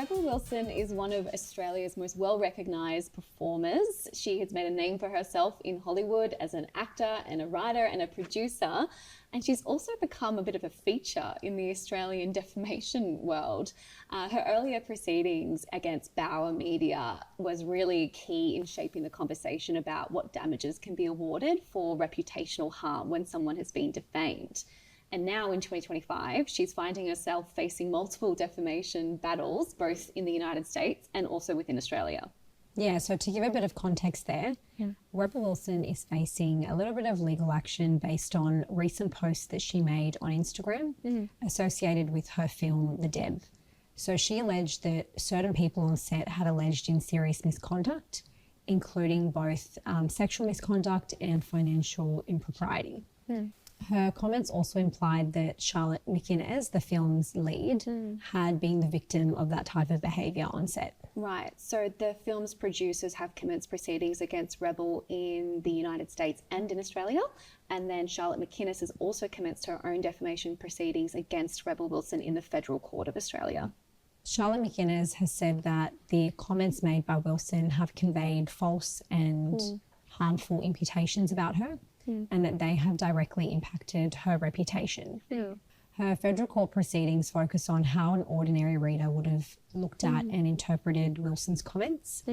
Rebel Wilson is one of Australia's most well-recognised performers. She has made a name for herself in Hollywood as an actor and a writer and a producer. And she's also become a bit of a feature in the Australian defamation world. Her earlier proceedings against Bauer Media was really key in shaping the conversation about what damages can be awarded for reputational harm when someone has been defamed. And now in 2025, she's finding herself facing multiple defamation battles, both in the United States and also within Australia. Yeah, so to give a bit of context there, Rebel Wilson is facing a little bit of legal action based on recent posts that she made on Instagram associated with her film, The Deb. So she alleged that certain people on set had alleged in serious misconduct, including both sexual misconduct and financial impropriety. Her comments also implied that Charlotte McInnes, the film's lead, had been the victim of that type of behaviour on set. Right. So the film's producers have commenced proceedings against Rebel in the United States and in Australia. And then Charlotte McInnes has also commenced her own defamation proceedings against Rebel Wilson in the Federal Court of Australia. Charlotte McInnes has said that the comments made by Wilson have conveyed false and harmful imputations about her. And that they have directly impacted her reputation. Her federal court proceedings focus on how an ordinary reader would have looked at and interpreted Wilson's comments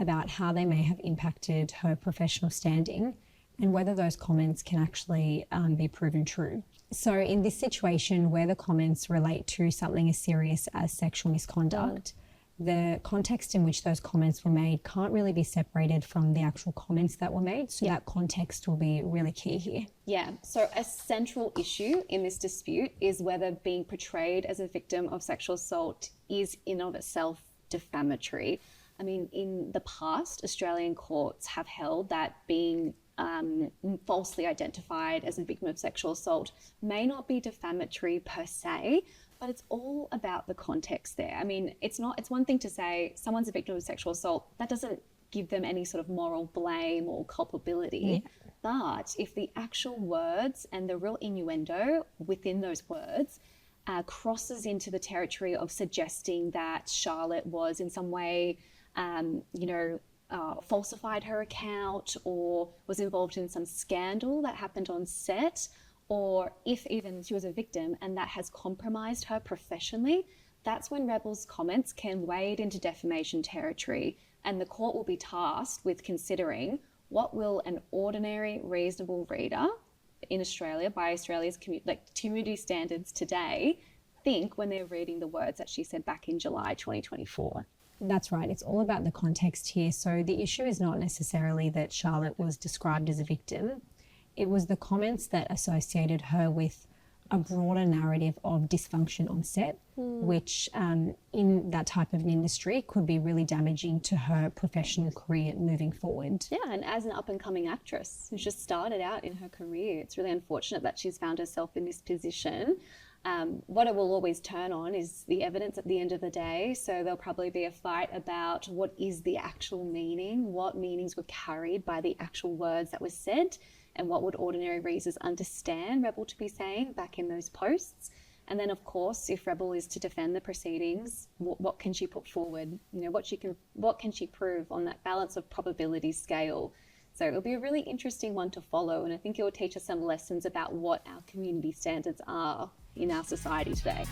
about how they may have impacted her professional standing and whether those comments can actually be proven true. So in this situation where the comments relate to something as serious as sexual misconduct, the context in which those comments were made can't really be separated from the actual comments that were made. So that context will be really key here. Yeah, so a central issue in this dispute is whether being portrayed as a victim of sexual assault is in of itself defamatory. I mean, in the past, Australian courts have held that being falsely identified as a victim of sexual assault may not be defamatory per se, but it's all about the context there. I mean, it's one thing to say someone's a victim of sexual assault. That doesn't give them any sort of moral blame or culpability. But if the actual words and the real innuendo within those words crosses into the territory of suggesting that Charlotte was in some way, falsified her account or was involved in some scandal that happened on set, or if even she was a victim and that has compromised her professionally, that's when Rebel's comments can wade into defamation territory, and the court will be tasked with considering what will an ordinary, reasonable reader in Australia, by Australia's community standards today, think when they're reading the words that she said back in July 2024. That's right. It's all about the context here. So the issue is not necessarily that Charlotte was described as a victim. It was the comments that associated her with a broader narrative of dysfunction on set, which in that type of an industry could be really damaging to her professional career moving forward. Yeah, and as an up-and-coming actress who's just started out in her career, it's really unfortunate that she's found herself in this position. What it will always turn on is the evidence at the end of the day. So there'll probably be a fight about what is the actual meaning, what meanings were carried by the actual words that were said, and what would ordinary readers understand Rebel to be saying back in those posts. And then, of course, if Rebel is to defend the proceedings, what can she put forward? What can she prove on that balance of probability scale? So it'll be a really interesting one to follow, and I think it will teach us some lessons about what our community standards are in our society today.